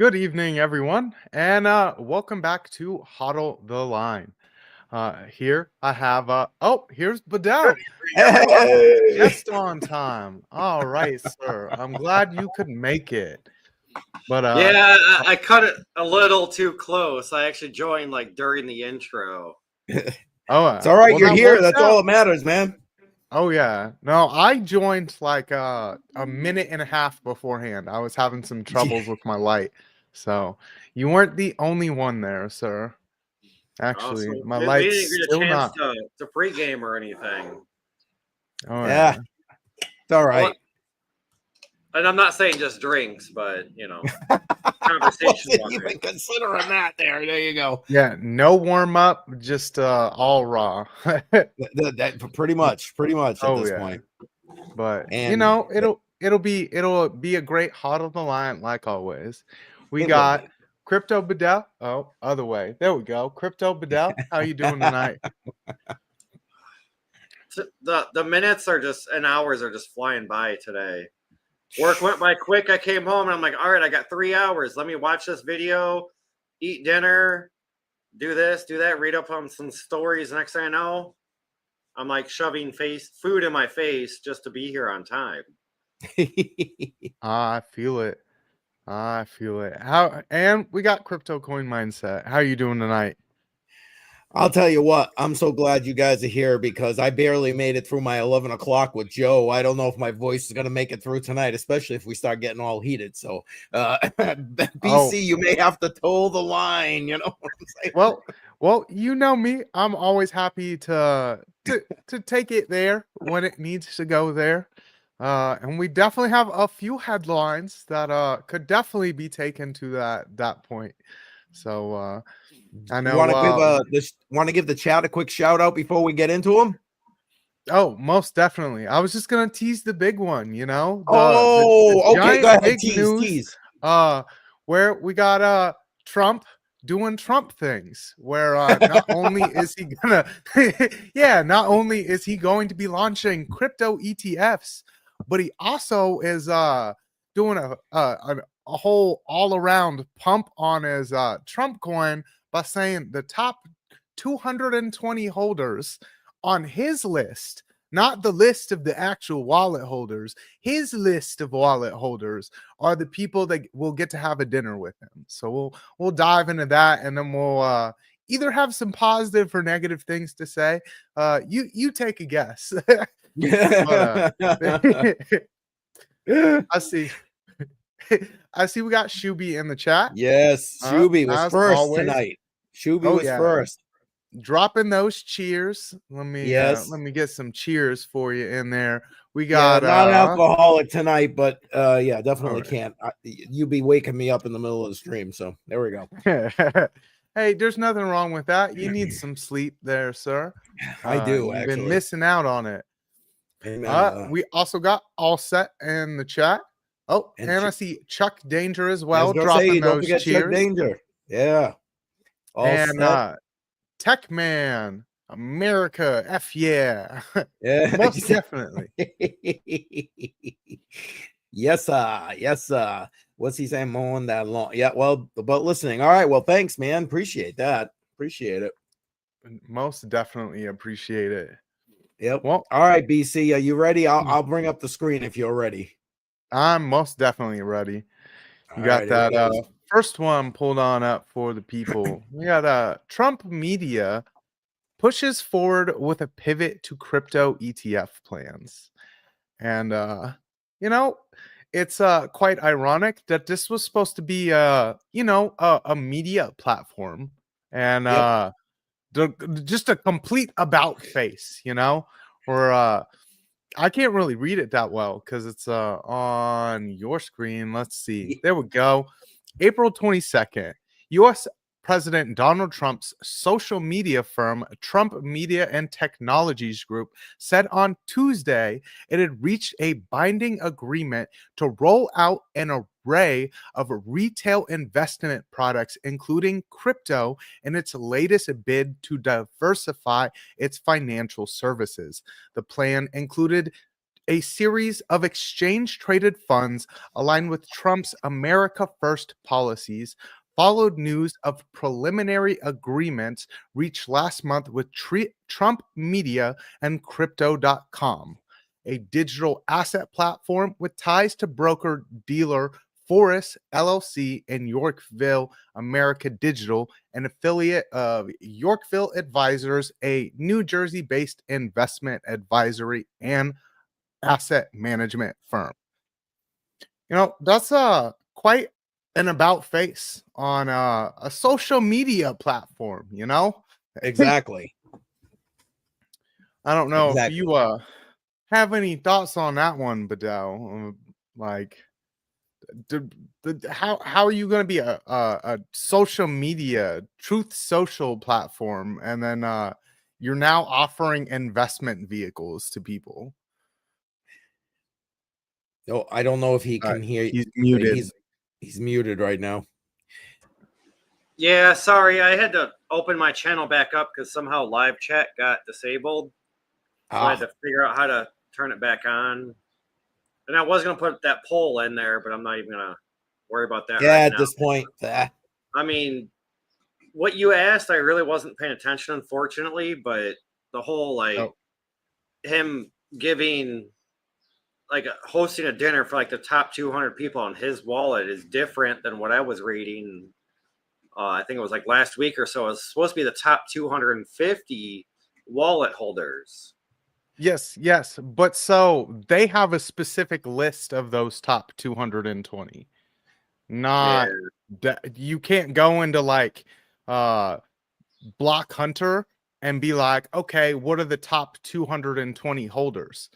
Good evening, everyone, and welcome back to Hodl the Line. Here I have here's Badel. Hey. Just on time. All right, sir. I'm glad you could make it. But Yeah, I cut it a little too close. I actually joined like during the intro. It's all right. well, You're that here. works That's out. all that matters, man. Oh yeah. No, I joined like a minute and a half beforehand. I was having some troubles with my light. So you weren't the only one there, sir. Oh, Actually, so my we light's didn't get a still chance not. to pregame or anything. Oh Yeah, yeah. it's all right. And I'm not saying just drinks, but conversation Wasn't wise. even considering that. There you go. Yeah, no warm up, just all raw. That pretty much at this point. But And it'll be a great hot on the line like always. We it will got be. Crypto Badel. Oh, other way. There we go. Crypto Badel. How you doing tonight? The minutes are just and hours are just flying by today. Work went by quick. I came home and I'm like, all right, I got 3 hours. Let me watch this video, eat dinner, do this, do that, read up on some stories. Next thing I know, I'm like shoving food in my face just to be here on time. I feel it. I feel it. And we got CryptoCoinMindSet. How you doing tonight? I'll tell you what, I'm so glad you guys are here because I barely made it through my 11 o'clock with Joe. I don't know if my voice is going to make it through tonight, especially if we start getting all heated. So, BC, you may have to toe the line. You know what I'm saying? Well, you know me. I'm always happy to take it there when it needs to go there. And we definitely have a few headlines that could definitely be taken to that point. So I know. Want to give the chat a quick shout out before we get into them? Oh, most definitely. I was just gonna tease the big one. The okay. Go ahead. Big Tease. news. Where we got Trump doing Trump things. Where not only is he gonna, not only is he going to be launching crypto ETFs, but he also is doing a whole all around pump on his Trump coin by saying the top 220 holders on his list, not the list of the actual wallet holders, his list of wallet holders are the people that will get to have a dinner with him. So we'll dive into that, and then we'll either have some positive or negative things to say. You take a guess. But, I see we got Shuby in the chat. Yes, Shuby was first tonight. Shuby was first. Dropping those cheers. Let me get some cheers for you in there. We got not alcoholic tonight, but definitely can't. You be waking me up in the middle of the stream, so there we go. Hey, there's nothing wrong with that. You need some sleep there, sir. I do. You've been missing out on it. We also got All Set in the chat. Oh, and I see Chuck Danger as well, dropping those cheers. Chuck Danger. Yeah. All set. Tech Man, America, F yeah. Yeah. Most definitely. Yes, sir. What's he saying? Mowing that long? Yeah, well, about listening. All right. Well, thanks, man. Appreciate that. Appreciate it. Most definitely appreciate it. Yep. Well, all right, BC. Are you ready? I'll bring up the screen if you're ready. I'm most definitely ready. You got that first one pulled on up for the people. We got Trump media pushes forward with a pivot to crypto ETF plans. And it's quite ironic that this was supposed to be a media platform and just a complete about face, or I can't really read it that well because it's on your screen. Let's see. There we go. April 22nd, U.S. President Donald Trump's social media firm, Trump Media and Technologies Group, said on Tuesday it had reached a binding agreement to roll out an array of retail investment products, including crypto, in its latest bid to diversify its financial services. The plan included a series of exchange-traded funds aligned with Trump's America First policies followed news of preliminary agreements reached last month with Trump Media and Crypto.com, a digital asset platform with ties to broker-dealer Forest LLC in Yorkville, America Digital, an affiliate of Yorkville Advisors, a New Jersey-based investment advisory and asset management firm. That's quite an about face on a social media platform, Exactly. I don't know if Exactly. you have any thoughts on that one, Badel. Like, how are you going to be a social media truth social platform, and then you're now offering investment vehicles to people? No, I don't know if he can hear. He's muted. He's muted right now. Yeah, sorry, I had to open my channel back up because somehow live chat got disabled. So I had to figure out how to turn it back on. And I was going to put that poll in there, but I'm not even going to worry about that right now. At this point. I mean, what you asked, I really wasn't paying attention, unfortunately, but the whole, him giving, hosting a dinner for, the top 200 people on his wallet is different than what I was reading. I think it was, last week or so. It was supposed to be the top 250 wallet holders. Yes. But so they have a specific list of those top 220. Not that you can't go into Block Hunter and be like, okay, what are the top 220 holders?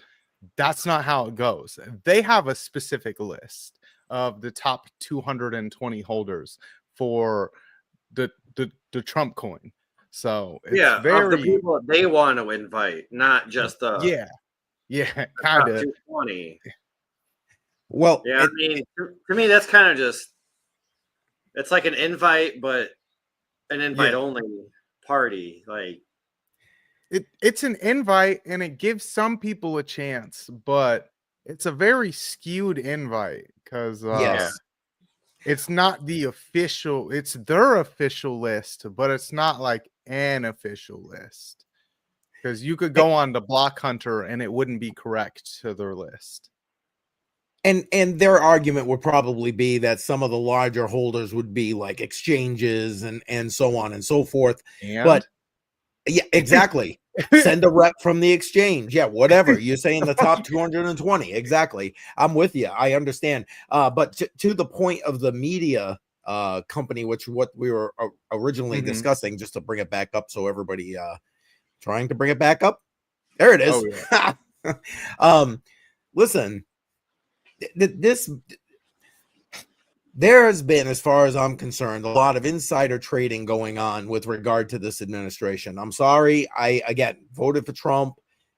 That's not how it goes. They have a specific list of the top 220 holders for the Trump coin. So it's of the people that they want to invite, not just the kind of 220. Well, I mean, to me, that's kind of just, it's like an invite, but an invite only party. It's an invite, and it gives some people a chance, but it's a very skewed invite because it's not the official, it's their official list, but it's not like an official list, because you could go on to Block Hunter and it wouldn't be correct to their list. And their argument would probably be that some of the larger holders would be like exchanges and so on and so forth. But yeah, exactly. Send a rep from the exchange. Yeah, whatever. You're saying the top 220. Exactly. I'm with you. I understand. But to the point of the media company, which what we were originally discussing, just to bring it back up so everybody trying to bring it back up. There it is. Oh, yeah. Listen, there has been, as far as I'm concerned, a lot of insider trading going on with regard to this administration. I'm sorry. I, again, voted for Trump,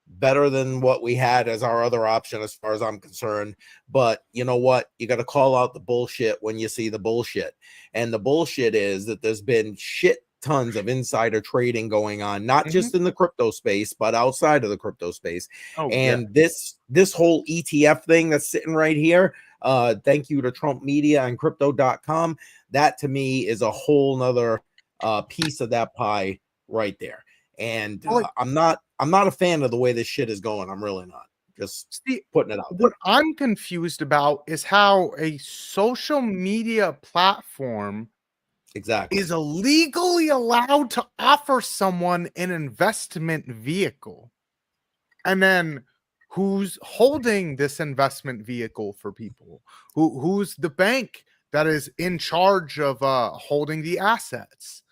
better than what we had as our other option, as far as I'm concerned. But you know what? You got to call out the bullshit when you see the bullshit. And the bullshit is that there's been shit tons of insider trading going on, not just in the crypto space, but outside of the crypto space. This whole ETF thing that's sitting right here, thank you to Trump Media and Crypto.com. That to me is a whole nother piece of that pie right there. And I'm not a fan of the way this shit is going. I'm really not. Just putting it out there. What I'm confused about is how a social media platform is legally allowed to offer someone an investment vehicle, and then who's holding this investment vehicle for people? Who's the bank that is in charge of holding the assets?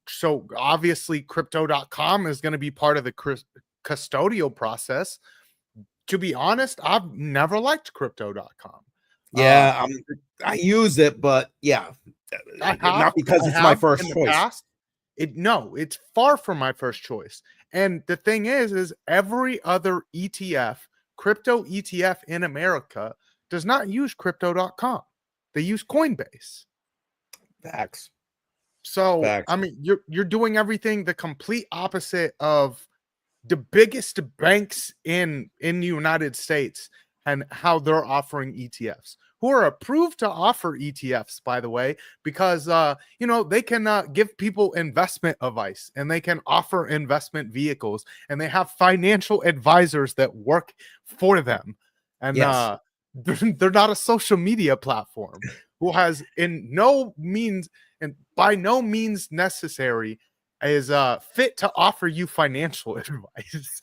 So obviously Crypto.com is going to be part of the custodial process. To be honest, I've never liked Crypto.com. Yeah, I use it, but not because it's my first choice. It's far from my first choice. And the thing is every other ETF, crypto ETF in America, does not use Crypto.com. They use Coinbase. Facts. So I mean, you're doing everything the complete opposite of the biggest banks in the United States and how they're offering ETFs, who are approved to offer ETFs, by the way, because you know, they can give people investment advice and they can offer investment vehicles, and they have financial advisors that work for them. And Yes. they're not a social media platform who has in no means and by no means necessary is fit to offer you financial advice.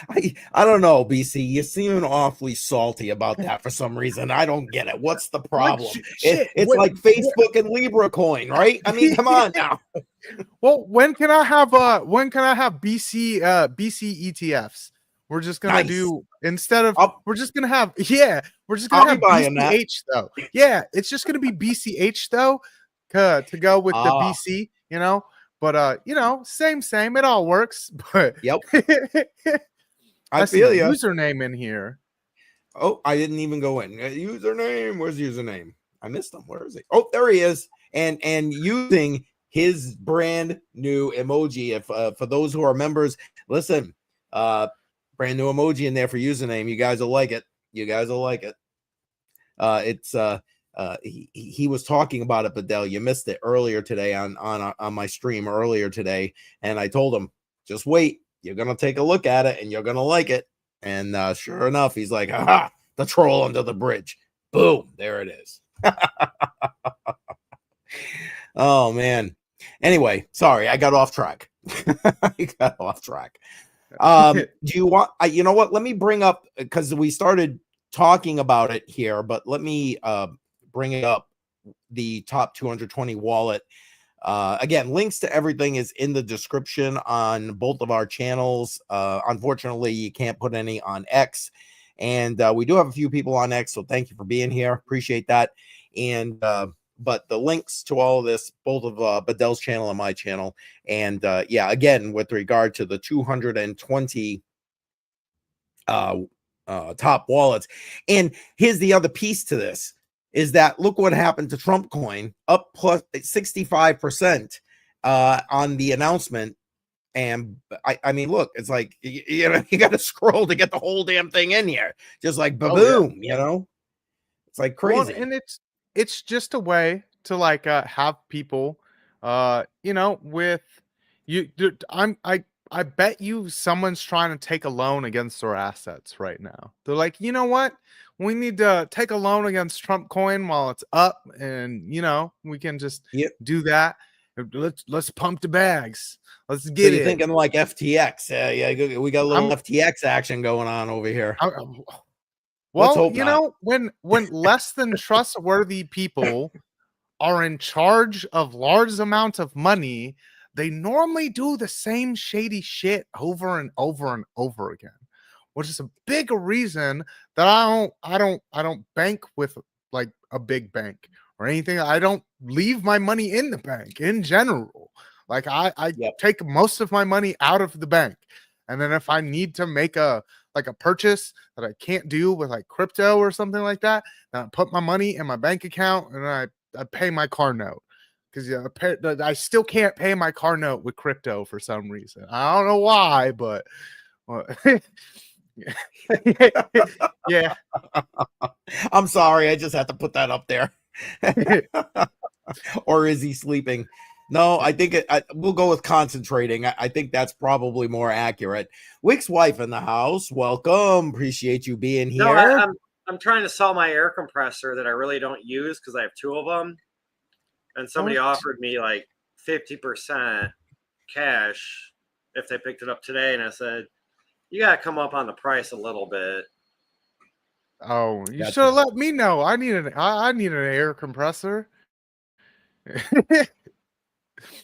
I don't know, BC. You seem awfully salty about that for some reason. I don't get it. What's the problem? It's like Facebook and Libra coin, right? I mean, come on now. Well, when can I have BC ETFs? We're just gonna do instead of we're just gonna have BCH though. Yeah, it's just gonna be BCH though to go with the BC, you know. But you know, same. It all works. But yep. I feel you. Username in here. Oh, I didn't even go in. Username. Where's the username? I missed him. Where is he? Oh, there he is. And using his brand new emoji. If for those who are members, listen, brand new emoji in there for username. You guys will like it. You guys will like it. It's he was talking about it, Badel. You missed it earlier today on my stream earlier today, and I told him, just wait. You're gonna take a look at it and you're gonna like it. And sure enough, he's like, "Aha! The troll under the bridge." Boom! There it is. Oh man. Anyway, sorry, I got off track. I got off track. Do you want? You know what? Let me bring up, because we started talking about it here, but let me bring it up. The top 220 wallet. Again, links to everything is in the description on both of our channels. Unfortunately, you can't put any on X, and we do have a few people on X, so thank you for being here. Appreciate that. And but the links to all of this, both of Badel's channel and my channel, and yeah, again, with regard to the 220 top wallets. And here's the other piece to this. Is that look what happened to Trump coin, up plus 65% on the announcement. And I mean, look, it's like, you know, you got to scroll to get the whole damn thing in here. Just like boom, you know, it's like crazy. Well, and it's just a way to like have people, you know, with you. I bet you someone's trying to take a loan against their assets right now. They're like, you know what? We need to take a loan against Trump coin while it's up, and you know, we can just do that. Let's pump the bags. Let's get it. Thinking like FTX? Yeah, we got a little FTX action going on over here. Well, you know, when less than trustworthy people are in charge of large amounts of money, they normally do the same shady shit over and over and over again, which is a big reason that I don't bank with like a big bank or anything. I don't leave my money in the bank in general. Like I take most of my money out of the bank. And then if I need to make a purchase that I can't do with like crypto or something like that, then I put my money in my bank account and I pay my car note. Because I still can't pay my car note with crypto for some reason. I don't know why, but yeah. I'm sorry. I just had to put that up there. Or is he sleeping? No, I think we'll go with concentrating. I think that's probably more accurate. Wick's wife in the house. Welcome. Appreciate you being here. No, I'm trying to sell my air compressor that I really don't use because I have two of them. And somebody offered me like 50% cash if they picked it up today. And I said, you got to come up on the price a little bit. Oh, you should have let me know. I need an air compressor.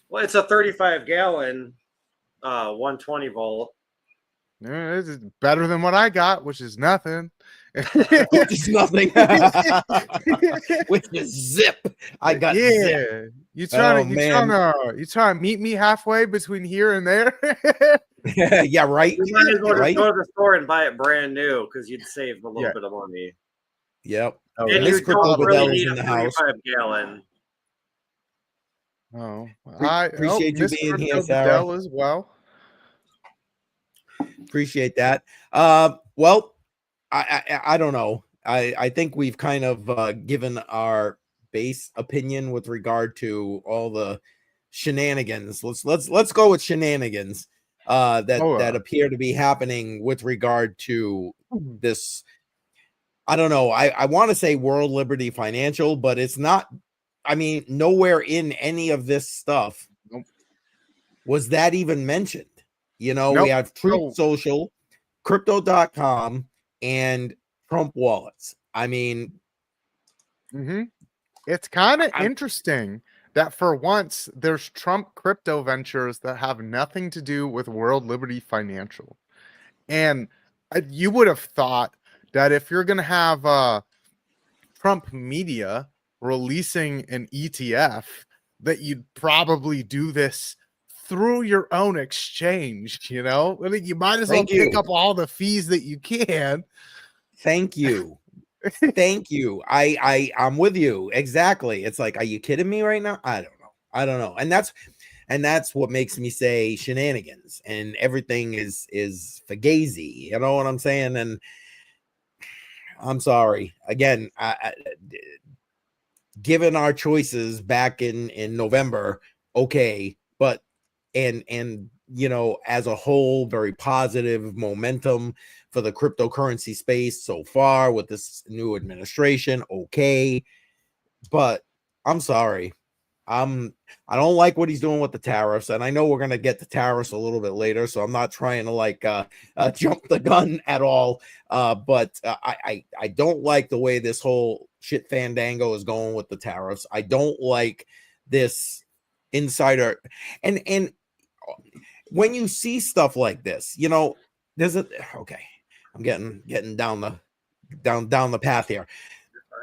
Well, it's a 35-gallon, 120 volt. Yeah, this is better than what I got, which is nothing. Which is nothing. Which is zip. I got zip. You trying to meet me halfway between here and there? Yeah, right. You might as well just go to the store and buy it brand new because you'd save a little bit of money. Yep. And you don't really need a 35-gallon. Oh, I appreciate you being here, Sarah, as well. Appreciate that. Well, I don't know. I think we've kind of given our base opinion with regard to all the shenanigans. Let's go with shenanigans that appear to be happening with regard to this. I don't know. I want to say World Liberty Financial, but it's not. I mean, nowhere in any of this stuff was that even mentioned. You know, we have Truth Social, Crypto.com, and Trump wallets. I mean, it's kind of interesting that for once there's Trump crypto ventures that have nothing to do with World Liberty Financial. And you would have thought that if you're going to have Trump media releasing an ETF, that you'd probably do this through your own exchange, you know? I mean, you might as well pick up all the fees that you can. Thank you. Thank you. I'm with you. Exactly. It's like, are you kidding me right now? I don't know. And that's what makes me say shenanigans, and everything is fugazi. You know what I'm saying? And I'm sorry. Again, given our choices back in November, okay, but and you know, as a whole, very positive momentum for the cryptocurrency space so far with this new administration. Okay, but I'm sorry. I don't like what he's doing with the tariffs, and I know we're going to get the tariffs a little bit later, so I'm not trying to like jump the gun at all. But I don't like the way this whole shit fandango is going with the tariffs. I don't like this insider, and when you see stuff like this, you know, there's a okay. I'm getting down the path here.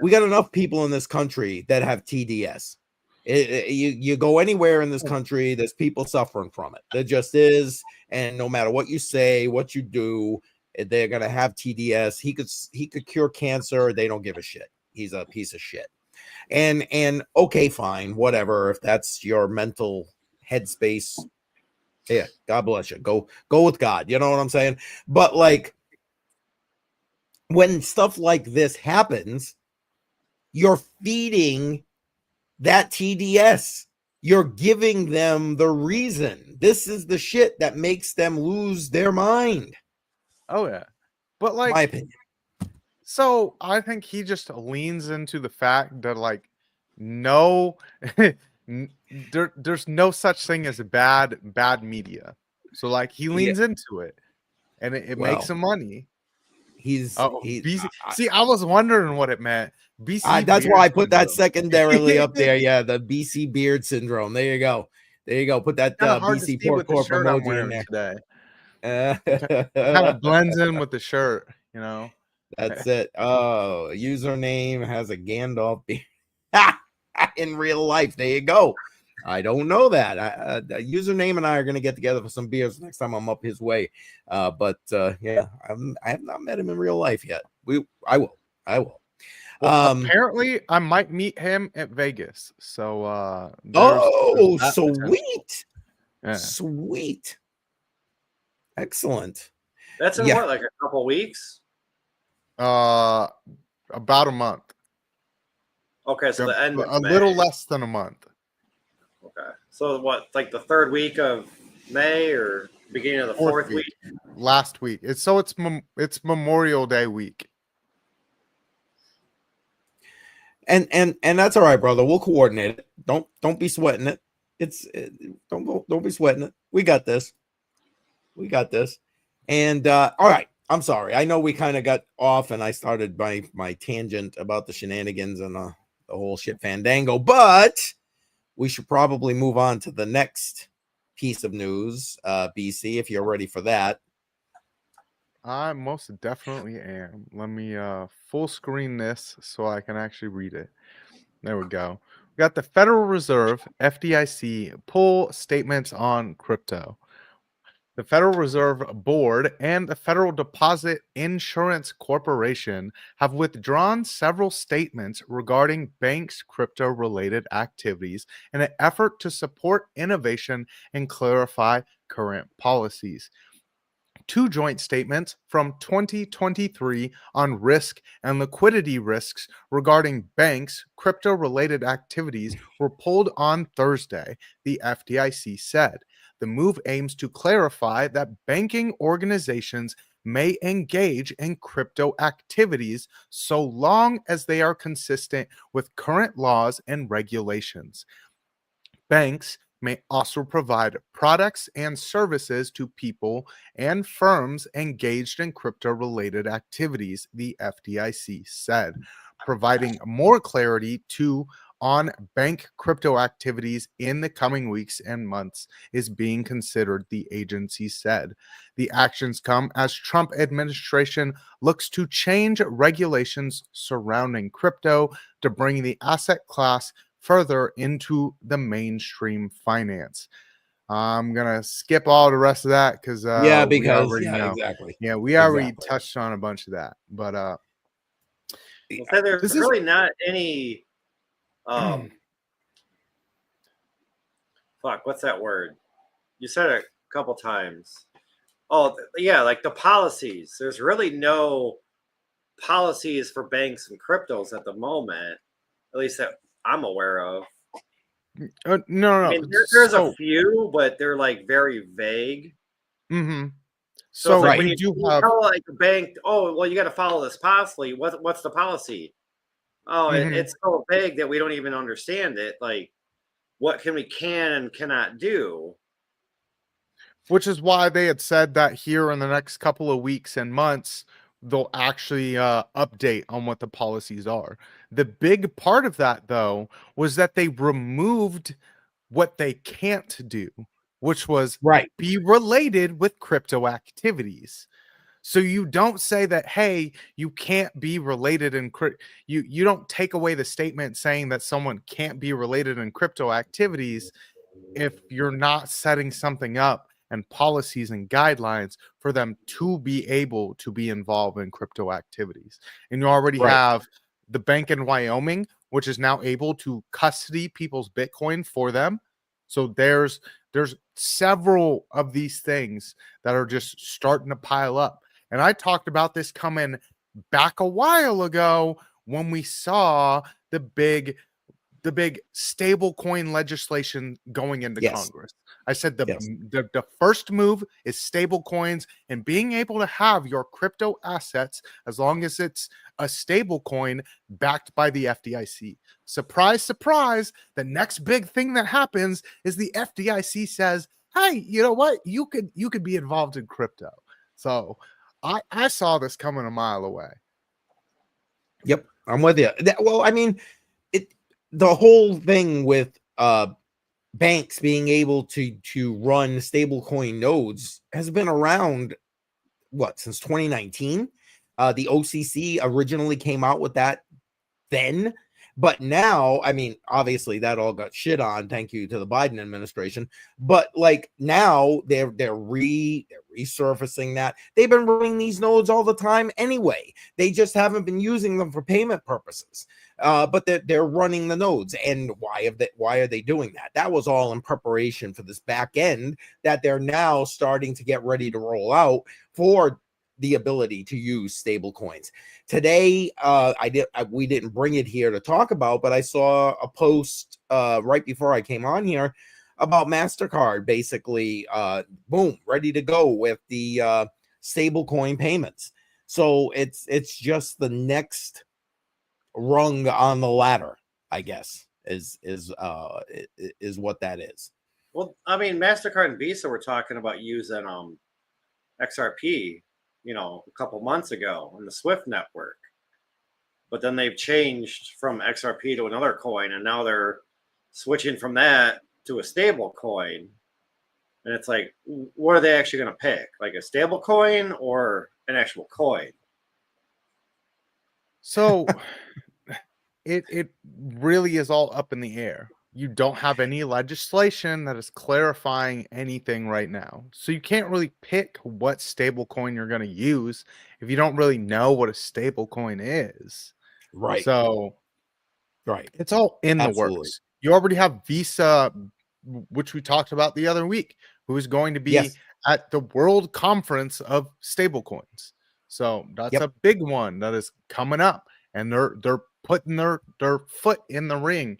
We got enough people in this country that have TDS. You go anywhere in this country, there's people suffering from it. There just is, and no matter what you say, what you do, they're gonna have TDS. He could cure cancer. They don't give a shit. He's a piece of shit. And okay, fine, whatever. If that's your mental headspace, yeah, God bless you. Go with God. You know what I'm saying? But like, when stuff like this happens, you're feeding that TDS. You're giving them the reason. This is the shit that makes them lose their mind. Oh yeah. But like, my opinion. So I think he just leans into the fact that like no there's no such thing as a bad media. So like he leans into it, and it makes him money. He's BC. See, I was wondering what it meant. BC. That's why I put that secondarily up there. Yeah, the BC beard syndrome. There you go. Put that BC PortCorp emoji in there today. Kind of blends in with the shirt, you know. That's it. Oh, username has a Gandalf beard in real life. There you go. I don't know that. Username and I are going to get together for some beers next time I'm up his way. But yeah, I have not met him in real life yet. I will. Well, apparently, I might meet him at Vegas. So, sweet, sweet, excellent. That's in what, like a couple weeks? About a month. Okay, so the end of a little less than a month. Okay, so what, like the third week of May or beginning of the fourth week? Last week. It's Memorial Day week. And that's all right, brother. We'll coordinate it. Don't be sweating it. Don't be sweating it. We got this. And all right. I'm sorry. I know we kind of got off, and I started my tangent about the shenanigans and the whole shit fandango, but we should probably move on to the next piece of news, BC, if you're ready for that. I most definitely am. Let me full screen this so I can actually read it. There we go. We got the Federal Reserve, FDIC, pull statements on crypto. The Federal Reserve Board and the Federal Deposit Insurance Corporation have withdrawn several statements regarding banks' crypto-related activities in an effort to support innovation and clarify current policies. two joint statements from 2023 on risk and liquidity risks regarding banks' crypto-related activities were pulled on Thursday, the FDIC said. The move aims to clarify that banking organizations may engage in crypto activities so long as they are consistent with current laws and regulations. Banks may also provide products and services to people and firms engaged in crypto related activities, the FDIC said, providing more clarity on bank crypto activities in the coming weeks and months is being considered, the agency said. The actions come as Trump administration looks to change regulations surrounding crypto to bring the asset class further into the mainstream finance. I'm gonna skip all the rest of that because we already know. Exactly. Yeah, we already touched on a bunch of that. But so there's really not any fuck, what's that word? You said it a couple times. Oh, yeah, like the policies. There's really no policies for banks and cryptos at the moment, at least that I'm aware of. No. I mean, there's a few, but they're like very vague. Mm-hmm. So like when you tell like a bank, oh, well, you got to follow this policy. What's the policy? Oh, it's so vague that we don't even understand it. Like, what can and cannot do? Which is why they had said that here in the next couple of weeks and months, they'll actually update on what the policies are. The big part of that, though, was that they removed what they can't do, which was be related with crypto activities. So you don't say that, hey, you can't be related in you don't take away the statement saying that someone can't be related in crypto activities if you're not setting something up and policies and guidelines for them to be able to be involved in crypto activities. And you already have the bank in Wyoming, which is now able to custody people's Bitcoin for them. So there's several of these things that are just starting to pile up. And I talked about this coming back a while ago when we saw the big stable coin legislation going into Congress. I said the first move is stable coins and being able to have your crypto assets as long as it's a stable coin backed by the FDIC. Surprise, surprise. The next big thing that happens is the FDIC says, hey, you know what? You could be involved in crypto. So I saw this coming a mile away. Yep, I'm with you. Well, I mean, the whole thing with banks being able to run stablecoin nodes has been around since 2019. The OCC originally came out with that then, but now, I mean, obviously that all got shit on, thank you to the Biden administration, but like now they're resurfacing that. They've been running these nodes all the time anyway. They just haven't been using them for payment purposes. But they're running the nodes. And why are they doing that? That was all in preparation for this back end that they're now starting to get ready to roll out for the ability to use stable coins. Today, we didn't bring it here to talk about, but I saw a post right before I came on here about MasterCard, basically, boom, ready to go with the stable coin payments. So it's just the next rung on the ladder, I guess, is what that is. Well, I mean, MasterCard and Visa were talking about using XRP, a couple months ago on the Swift network. But then they've changed from XRP to another coin, and now they're switching from that to a stable coin. And it's like, what are they actually going to pick? Like a stable coin or an actual coin? So it really is all up in the air. You don't have any legislation that is clarifying anything right now. So you can't really pick what stable coin you're going to use if you don't really know what a stable coin is. Right. So it's all in the works. You already have Visa, which we talked about the other week, who is going to be at the World Conference of Stablecoins. So that's a big one that is coming up, and they're putting their foot in the ring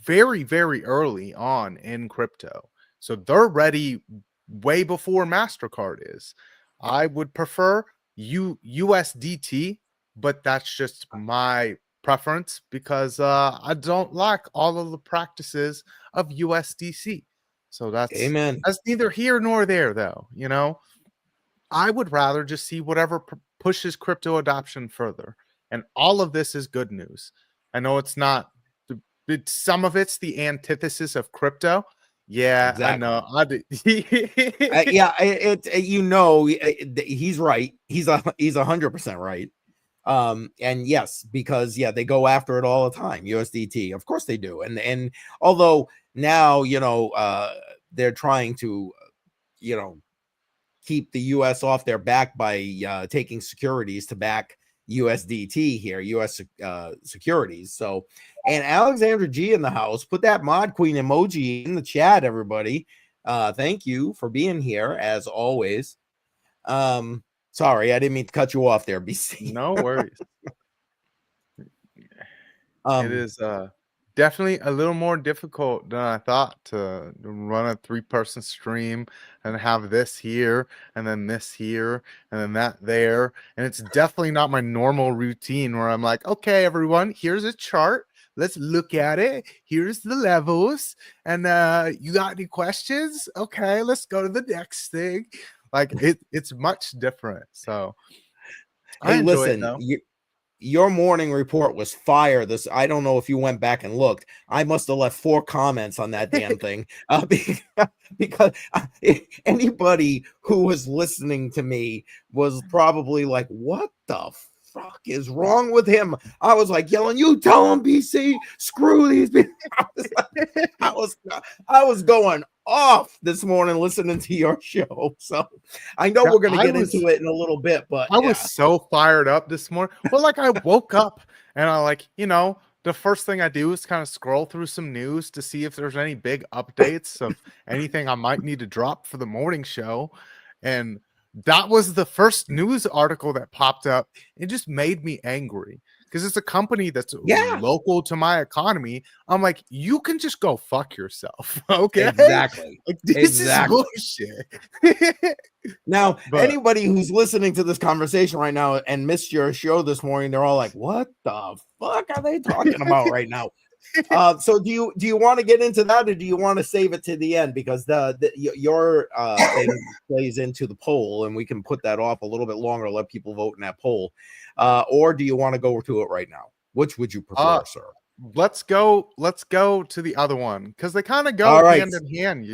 very, very early on in crypto. So they're ready way before MasterCard is. I would prefer USDT, but that's just my preference because I don't like all of the practices of USDC. So that's Amen. neither here nor there, though. You know, I would rather just see whatever pushes crypto adoption further. And all of this is good news. I know it's not, some of it's the antithesis of crypto. Yeah, Exactly. I know. He's right. He's 100% right. And yes, because they go after it all the time. USDT, of course they do. And although now, they're trying to, keep the US off their back by taking securities to back USDT here, US securities. So, and Alexandra G in the house, put that mod queen emoji in the chat, everybody. Thank you for being here as always. Sorry, I didn't mean to cut you off there, BC. No worries. It is definitely a little more difficult than I thought to run a 3-person stream and have this here and then this here and then that there. And it's definitely not my normal routine where I'm like, okay, everyone, here's a chart. Let's look at it. Here's the levels. And you got any questions? Okay, let's go to the next thing. Like it's much different. So I enjoy it though. Your morning report was fire. I don't know if you went back and looked. I must have left 4 comments on that damn thing because anybody who was listening to me was probably like, what the fuck is wrong with him? I was like yelling, you tell him, BC, screw these people. I was going off this morning listening to your show. So I know we're going to get into it in a little bit, but I was so fired up this morning. Well, like I woke up and I the first thing I do is kind of scroll through some news to see if there's any big updates of anything I might need to drop for the morning show. And that was the first news article that popped up. It just made me angry because it's a company that's local to my economy. I'm like, you can just go fuck yourself. Okay. Exactly. Like, this is bullshit. Now, anybody who's listening to this conversation right now and missed your show this morning, they're all like, what the fuck are they talking about right now? So do you want to get into that, or do you want to save it to the end, because your thing plays into the poll and we can put that off a little bit longer, let people vote in that poll, or do you want to go to it right now? Which would you prefer, sir? Let's go to the other one because they kind of go hand in hand,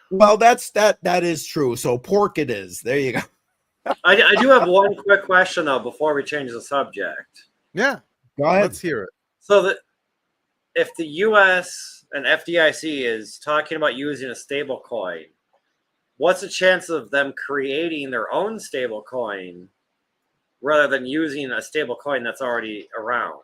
Well, that is true. So pork it is. There you go. I do have one quick question though before we change the subject. Yeah, go ahead. Let's hear it. So if the U.S. and FDIC is talking about using a stable coin, what's the chance of them creating their own stable coin rather than using a stable coin that's already around?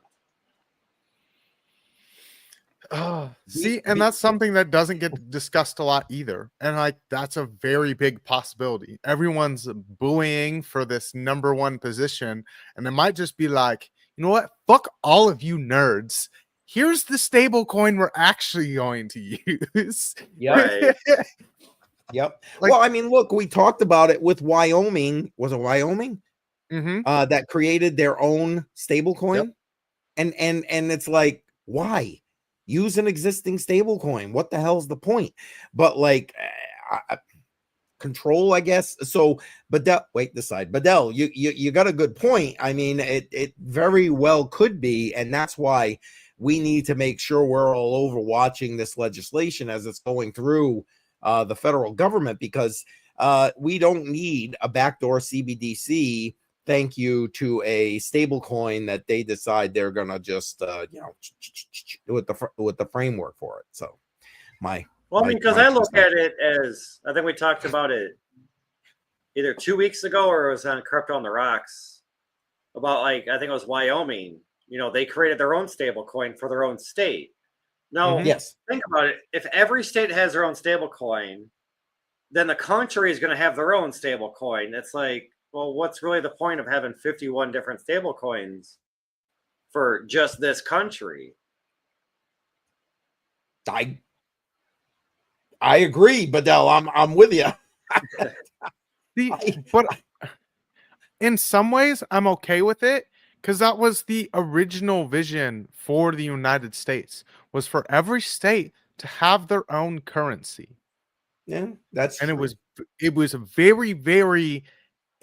See, and that's something that doesn't get discussed a lot either. And that's a very big possibility. Everyone's buoying for this #1 position. And it might just be like, you know what? Fuck all of you nerds. Here's the stable coin we're actually going to use. Yep. Yep. Well, I mean, look, we talked about it with Wyoming. Was it Wyoming? Mm-hmm. That created their own stable coin. Yep. And it's like, why? Use an existing stable coin. What the hell's the point? But control, I guess. So, Badel, Badel, you got a good point. I mean, it very well could be, and that's why we need to make sure we're all over watching this legislation as it's going through the federal government, because we don't need a backdoor CBDC. Thank you to a stable coin that they decide they're gonna just with the framework for it. So because I look at it as, I think we talked about it either 2 weeks ago or it was on Crypto on the Rocks about, I think it was Wyoming. They created their own stable coin for their own state. Now, yes, think about it. If every state has their own stable coin, then the country is going to have their own stable coin. It's like, well, what's really the point of having 51 different stable coins for just this country? I agree, Badel. I'm with you. But in some ways, I'm okay with it because that was the original vision for the United States, was for every state to have their own currency. Yeah, that's and true. it was very, very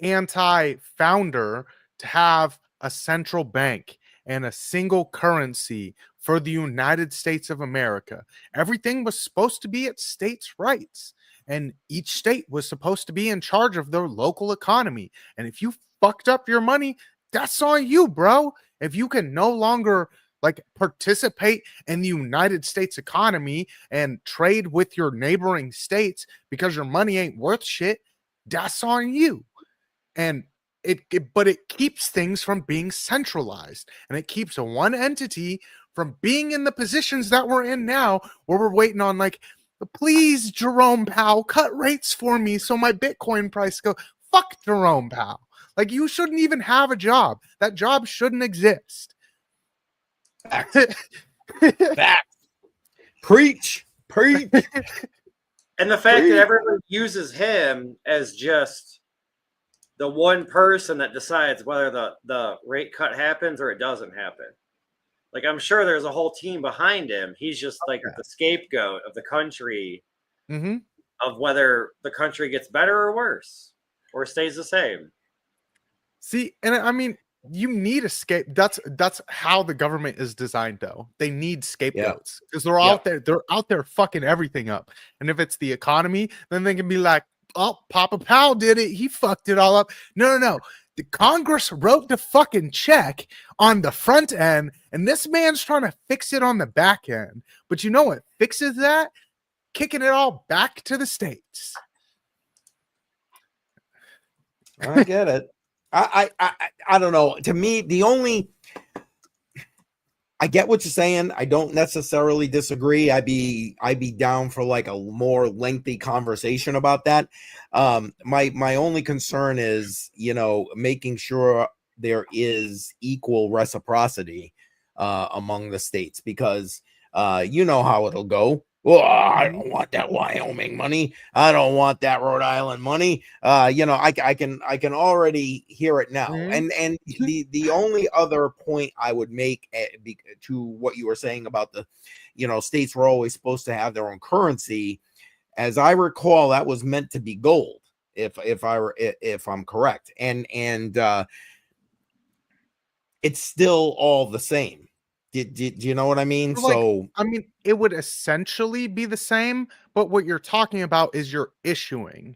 anti-founder to have a central bank and a single currency for the United States of America. Everything was supposed to be at states' rights, and each state was supposed to be in charge of their local economy. And if you fucked up your money, that's on you, bro. If you can no longer like participate in the United States economy and trade with your neighboring states because your money ain't worth shit, that's on you. And but it keeps things from being centralized, and it keeps one entity from being in the positions that we're in now, where we're waiting on like, please, Jerome Powell, cut rates for me so my Bitcoin price go. Fuck Jerome Powell. Like, you shouldn't even have a job. That job shouldn't exist. Facts. Facts. Preach. And the fact that everyone uses him as just the one person that decides whether the rate cut happens or it doesn't happen. Like, I'm sure there's a whole team behind him. He's just like the scapegoat of the country, of whether the country gets better or worse or stays the same. See, and I mean, you need a scapegoat. That's how the government is designed, though. They need scapegoats because they're out there. They're out there fucking everything up. And if it's the economy, then they can be like, oh, Papa Powell did it. He fucked it all up. No. The Congress wrote the fucking check on the front end, and this man's trying to fix it on the back end. But you know what fixes that? Kicking it all back to the states. I get it. I don't know. To me, I get what you're saying. I don't necessarily disagree. I'd be down for like a more lengthy conversation about that. My only concern is, making sure there is equal reciprocity among the states, because you know how it'll go. Well, I don't want that Wyoming money. I don't want that Rhode Island money. I can already hear it now. And the only other point I would make to what you were saying about the, states were always supposed to have their own currency. As I recall, that was meant to be gold, if I'm correct. And it's still all the same. Do you know what I mean? Like, I mean, it would essentially be the same, but what you're talking about is you're issuing.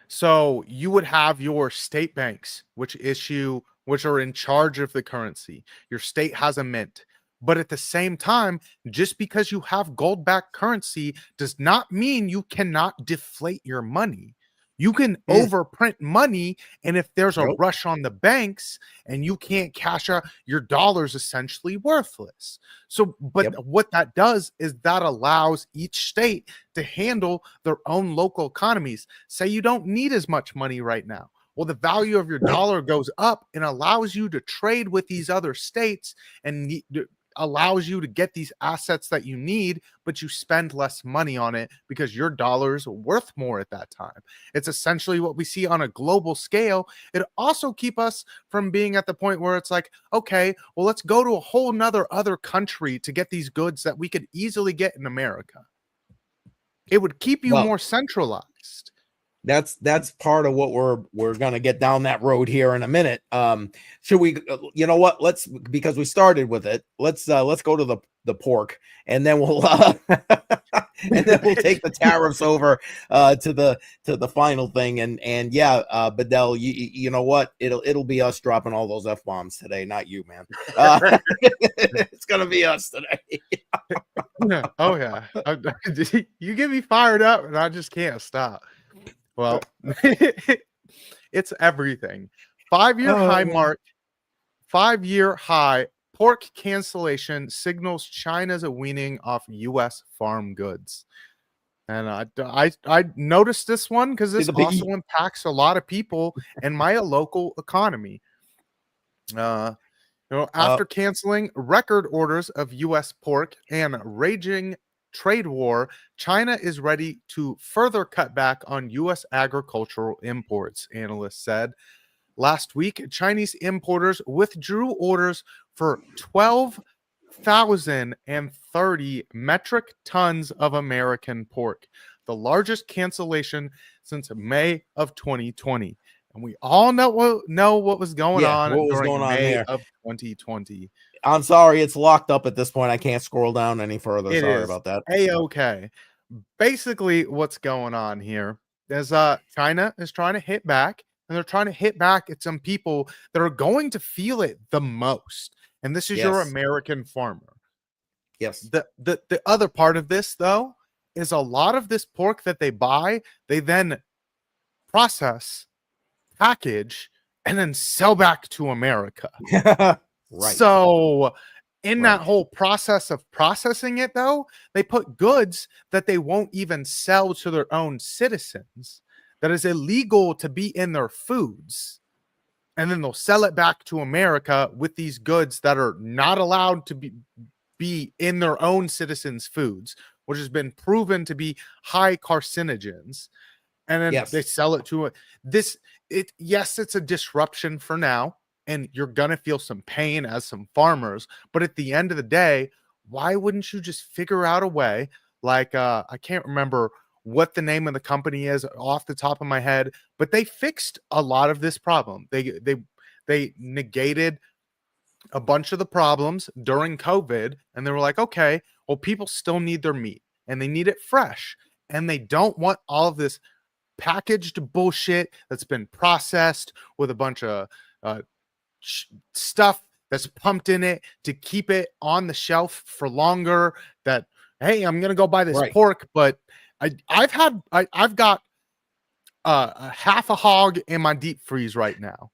So you would have your state banks, which are in charge of the currency. Your state has a mint. But at the same time, just because you have gold-backed currency does not mean you cannot deflate your money. You can overprint money, and if there's a rush on the banks and you can't cash out, your dollar's essentially worthless. So, but what that does is that allows each state to handle their own local economies. Say you don't need as much money right now. Well, the value of your dollar goes up and allows you to trade with these other states and allows you to get these assets that you need, but you spend less money on it because your dollar's worth more at that time. It's essentially what we see on a global scale. It also keep us from being at the point where it's like, okay, well, let's go to a whole nother other country to get these goods that we could easily get in America. It would keep you more centralized. That's part of what we're gonna get down that road here in a minute. Should we? You know what? Because we started with it. Let's go to the pork, and then we'll take the tariffs over to the final thing. And Badel, you know what? It'll be us dropping all those F-bombs today, not you, man. It's gonna be us today. Oh yeah, you get me fired up, and I just can't stop. Well, it's everything. 5-year high mark, 5-year high pork cancellation signals China's weaning off U.S. farm goods. And I noticed this one because this the piggy. also impacts a lot of people in my local economy. After canceling record orders of U.S. pork and raging trade war, China is ready to further cut back on U.S. agricultural imports, analysts said. Last week, Chinese importers withdrew orders for 12,030 metric tons of American pork, the largest cancellation since May of 2020. And we all know what was going on during May of 2020. I'm sorry, it's locked up at this point. I can't scroll down any further. Sorry about that. A-okay. Basically, what's going on here is China is trying to hit back, and they're trying to hit back at some people that are going to feel it the most. And this is your American farmer. Yes. The other part of this, though, is a lot of this pork that they buy, they then process, package, and then sell back to America. Right. So in that whole process of processing it, though, they put goods that they won't even sell to their own citizens, that is illegal to be in their foods. And then they'll sell it back to America with these goods that are not allowed to be in their own citizens' foods, which has been proven to be high carcinogens. And then they sell it to yes, it's a disruption for now, and you're gonna feel some pain as some farmers, but at the end of the day, why wouldn't you just figure out a way? Like I can't remember what the name of the company is off the top of my head, but they fixed a lot of this problem. They negated a bunch of the problems during COVID, and they were like, okay, well, people still need their meat, and they need it fresh, and they don't want all of this packaged bullshit that's been processed with a bunch of stuff that's pumped in it to keep it on the shelf for longer. That, hey, I'm gonna go buy this pork, but I've got a half a hog in my deep freeze right now,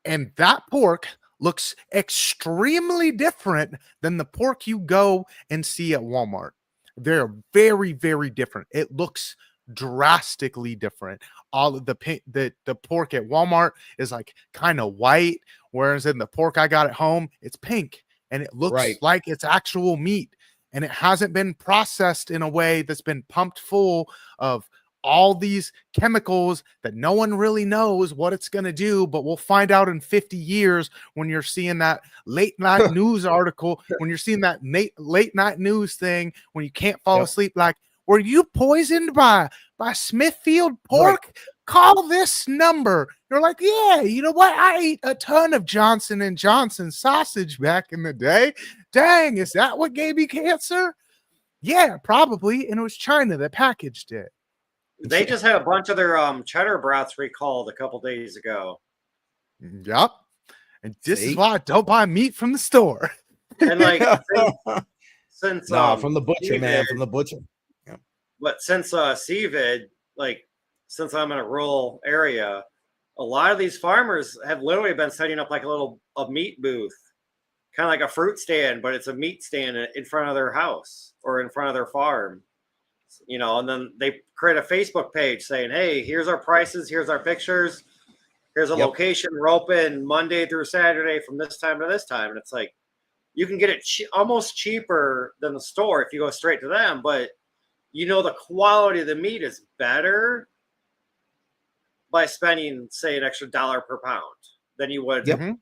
and that pork looks extremely different than the pork you go and see at Walmart. They're very, very different. It looks drastically different. All of the pork at Walmart is like kind of white, whereas in the pork I got at home, it's pink, and it looks like it's actual meat, and it hasn't been processed in a way that's been pumped full of all these chemicals that no one really knows what it's going to do, but we'll find out in 50 years when you're seeing that late night news article, when you're seeing that late night news thing, when you can't fall asleep, like, were you poisoned by Smithfield pork? Call this number. You're like, yeah, you know what? I ate a ton of Johnson & Johnson sausage back in the day. Dang, is that what gave me cancer? Yeah, probably. And it was China that packaged it. They just had a bunch of their cheddar brats recalled a couple days ago. Yep. And this is why I don't buy meat from the store. And like since from the butcher, CVID, man, from the butcher. Yeah. But since CVID, like since I'm in a rural area, a lot of these farmers have literally been setting up like a meat booth, kind of like a fruit stand, but it's a meat stand in front of their house or in front of their farm. You know, and then they create a Facebook page saying, hey, here's our prices, here's our pictures, here's a location, we're open Monday through Saturday from this time to this time. And it's like, you can get it almost cheaper than the store if you go straight to them, but you know the quality of the meat is better by spending, say, an extra $1 per pound than you would at the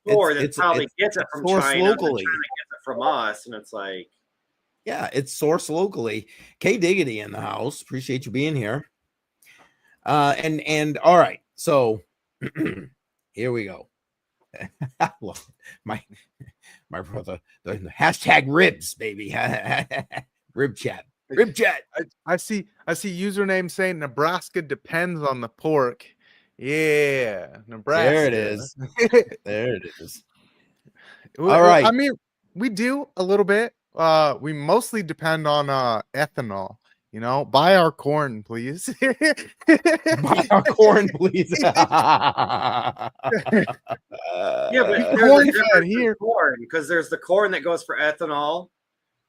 store that probably gets it from China locally. China gets it from us, and it's like, yeah, it's sourced locally. K Diggity in the house. Appreciate you being here. And all right, so here we go. my brother, the hashtag ribs, baby. Rib chat. I see username saying Nebraska depends on the pork. Yeah, Nebraska. There it is. There it is. All right. I mean, we do a little bit. We mostly depend on ethanol. You know, buy our corn, please. Buy our corn, please. Yeah, but corn here, because there's the corn that goes for ethanol.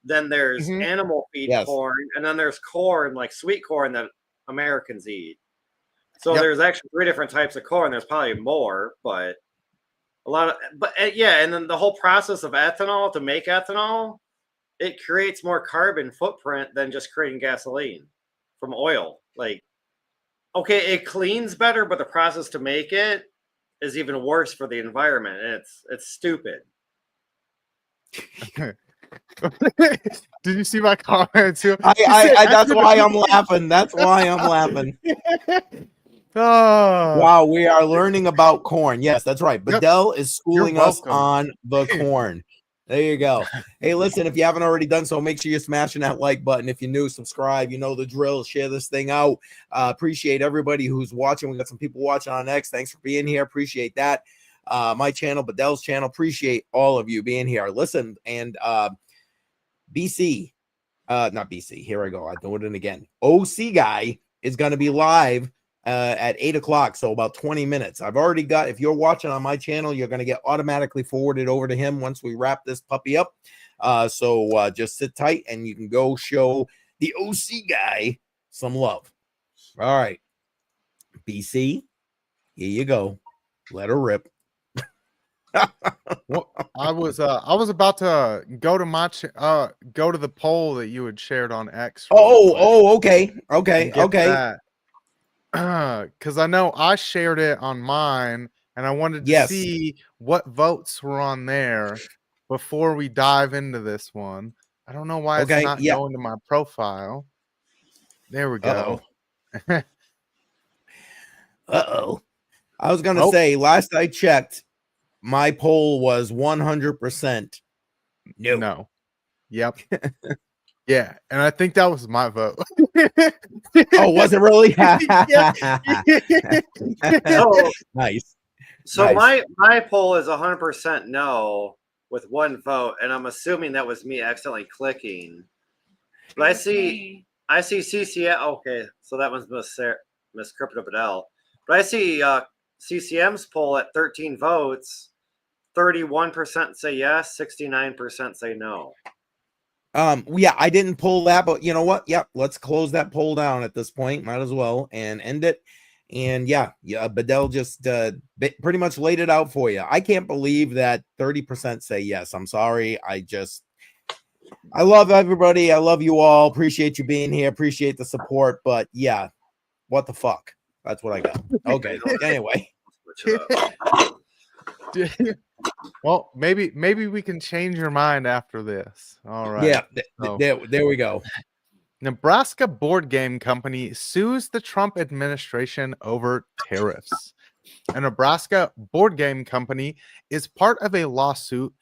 then there's animal feed Yes. corn, and then there's corn, like sweet corn that Americans eat. So there's actually 3 different types of corn. There's probably more, but a lot of, yeah, and then the whole process of ethanol to make ethanol, it creates more carbon footprint than just creating gasoline from oil. Like, okay, it cleans better, but the process to make it is even worse for the environment, and it's stupid. Did you see my comment too? That's why I'm laughing. That's why I'm laughing. Oh. Wow, we are learning about corn. Yes, that's right. Badel is schooling us on the corn. There you go. Hey, listen, if you haven't already done so, make sure you're smashing that like button. If you're new, subscribe. You know the drill. Share this thing out. Appreciate everybody who's watching. We got some people watching on X. Thanks for being here. Appreciate that. My channel, Badel's channel. Appreciate all of you being here. Listen, and BC, not BC. Here I go. I do it again. OC guy is going to be live at 8 o'clock, so about 20 minutes. I've already got, if you're watching on my channel, you're going to get automatically forwarded over to him once we wrap this puppy up. So just sit tight and you can go show the OC guy some love. All right, BC, here you go. Let her rip. Well, I was about to go to my go to the poll that you had shared on X. Okay. Because I know I shared it on mine, and I wanted to see what votes were on there before we dive into this one. I don't know why it's not going to my profile. There we go. I was gonna say, last I checked, my poll was 100% no. Yep. Yeah, and I think that was my vote. Oh, was it really? Nice. So my poll is 100% no with 1 vote, and I'm assuming that was me accidentally clicking. But I see CCM. Okay, so that one's Miss Crypto Badel. But I see CCM's poll at 13 votes. 31% say yes, 69% say no. Yeah, I didn't pull that, but you know what? Yep, let's close that poll down at this point. Might as well and end it. And yeah, Badel just pretty much laid it out for you. I can't believe that 30% say yes. I'm sorry. I love everybody. I love you all. Appreciate you being here. Appreciate the support. But yeah, what the fuck? That's what I got. Okay. Anyway. Well, maybe we can change your mind after this. All right. Yeah, there we go. Nebraska board game company sues the Trump administration over tariffs. A Nebraska board game company is part of a lawsuit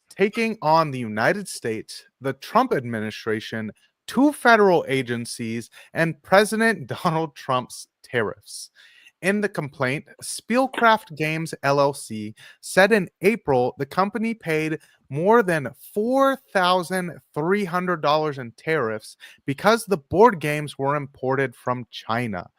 taking on the United States, the Trump administration, 2 federal agencies, and President Donald Trump's tariffs. In the complaint, Spielcraft Games LLC said in April the company paid more than $4,300 in tariffs because the board games were imported from China.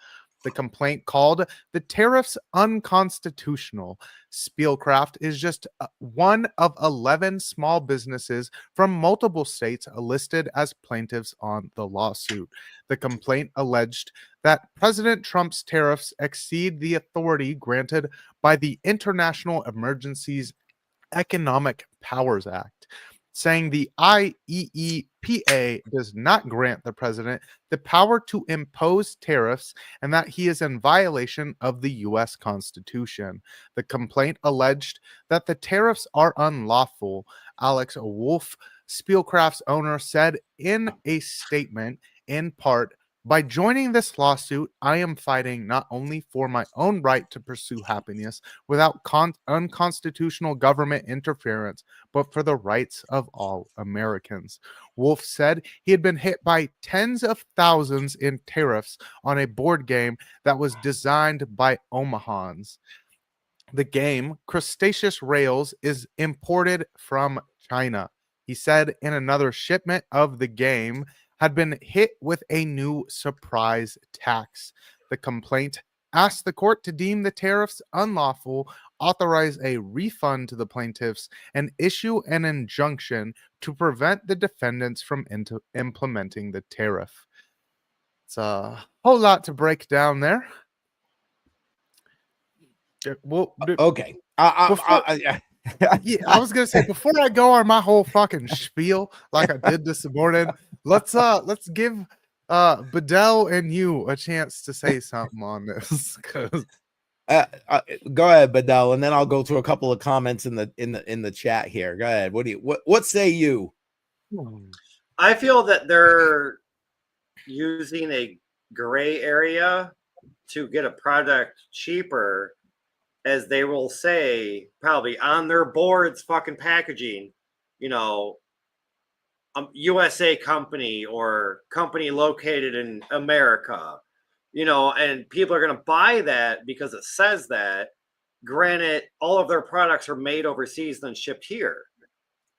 The complaint called the tariffs unconstitutional. Spielcraft is just one of 11 small businesses from multiple states listed as plaintiffs on the lawsuit. The complaint alleged that President Trump's tariffs exceed the authority granted by the International Emergencies Economic Powers Act, saying the IEEPA does not grant the president the power to impose tariffs and that he is in violation of the U.S. Constitution. The complaint alleged that the tariffs are unlawful. Alex Wolf, Spielcraft's owner, said in a statement, in part, "By joining this lawsuit, I am fighting not only for my own right to pursue happiness without unconstitutional government interference, but for the rights of all Americans." Wolf said he had been hit by tens of thousands in tariffs on a board game that was designed by Omahans. The game, Crustaceous Rails, is imported from China. He said in another shipment of the game had been hit with a new surprise tax. The complaint asked the court to deem the tariffs unlawful, authorize a refund to the plaintiffs, and issue an injunction to prevent the defendants from implementing the tariff. It's a whole lot to break down there. Well, okay. yeah, I was gonna say, before I go on my whole fucking spiel like I did this morning, let's give Badel and you a chance to say something on this. Go ahead, Badel, and then I'll go through a couple of comments in the chat here. Go ahead. What say you? I feel that they're using a gray area to get a product cheaper, as they will say probably on their boards fucking packaging, you know, USA company or company located in America, you know, and people are going to buy that because it says that. Granted, all of their products are made overseas and shipped here.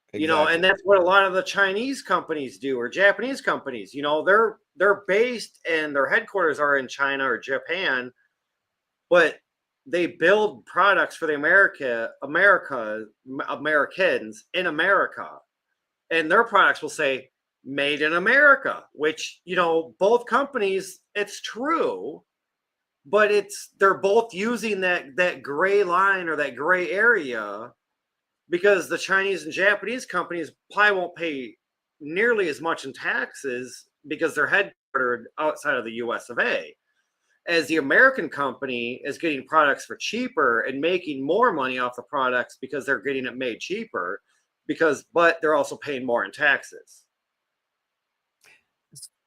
Exactly. You know, and that's what a lot of the Chinese companies do, or Japanese companies. You know, they're based and their headquarters are in China or Japan, but they build products for the Americans in America, and their products will say made in America, which, you know, both companies, it's true, but they're both using that gray line or that gray area, because the Chinese and Japanese companies probably won't pay nearly as much in taxes because they're headquartered outside of the US of A. As the American company is getting products for cheaper and making more money off the products because they're getting it made cheaper, but they're also paying more in taxes.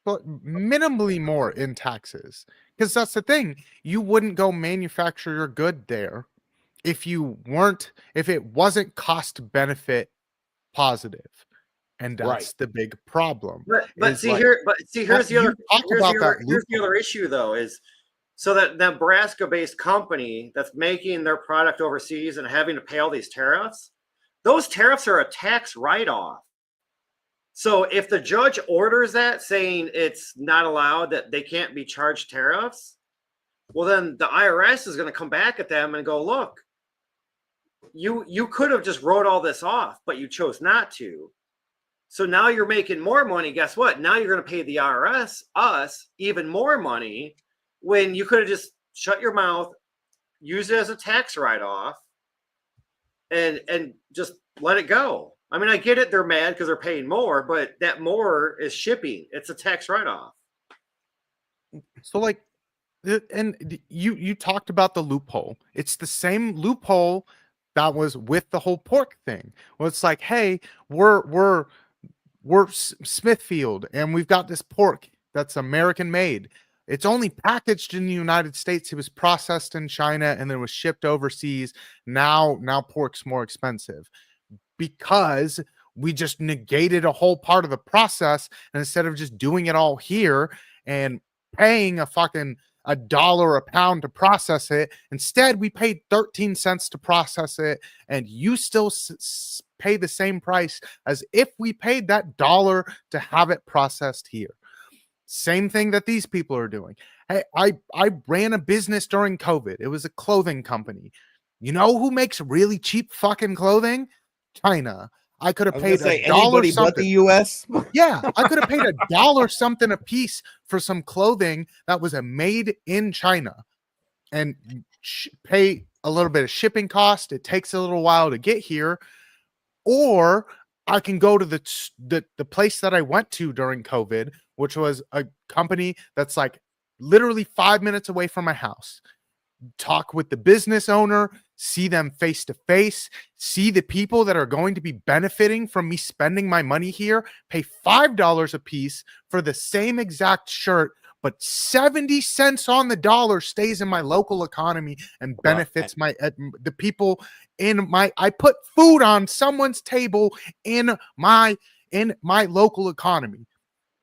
But minimally more in taxes, because that's the thing. You wouldn't go manufacture your good there if it wasn't cost benefit positive, and that's the big problem. Here's the other issue though, is so that Nebraska-based company that's making their product overseas and having to pay all these tariffs, those tariffs are a tax write-off. So if the judge orders that, saying it's not allowed, that they can't be charged tariffs, well, then the IRS is going to come back at them and go, look, you could have just wrote all this off, but you chose not to. So now you're making more money. Guess what? Now you're going to pay the IRS, us, even more money, when you could have just shut your mouth, use it as a tax write-off, and just let it go. I mean, I get it. They're mad because they're paying more, but that more is shipping. It's a tax write-off. So, like, and you talked about the loophole. It's the same loophole that was with the whole pork thing. Well, it's like, hey, we're Smithfield, and we've got this pork that's American made. It's only packaged in the United States. It was processed in China and then was shipped overseas. Now pork's more expensive because we just negated a whole part of the process, and instead of just doing it all here and paying $1 a pound to process it, instead we paid 13 cents to process it, and you still pay the same price as if we paid that $1 to have it processed here. Same thing that these people are doing. Hey, I ran a business during COVID. It was a clothing company. You know who makes really cheap fucking clothing? China. I could have paid $1 something. But the US. Yeah, I could have paid $1 something a piece for some clothing that was made in China, and pay a little bit of shipping cost. It takes a little while to get here, or I can go to the place that I went to during COVID, which was a company that's like literally 5 minutes away from my house. Talk with the business owner, see them face to face, see the people that are going to be benefiting from me spending my money here, pay $5 a piece for the same exact shirt, but 70 cents on the dollar stays in my local economy and benefits the people in my. I put food on someone's table in my local economy.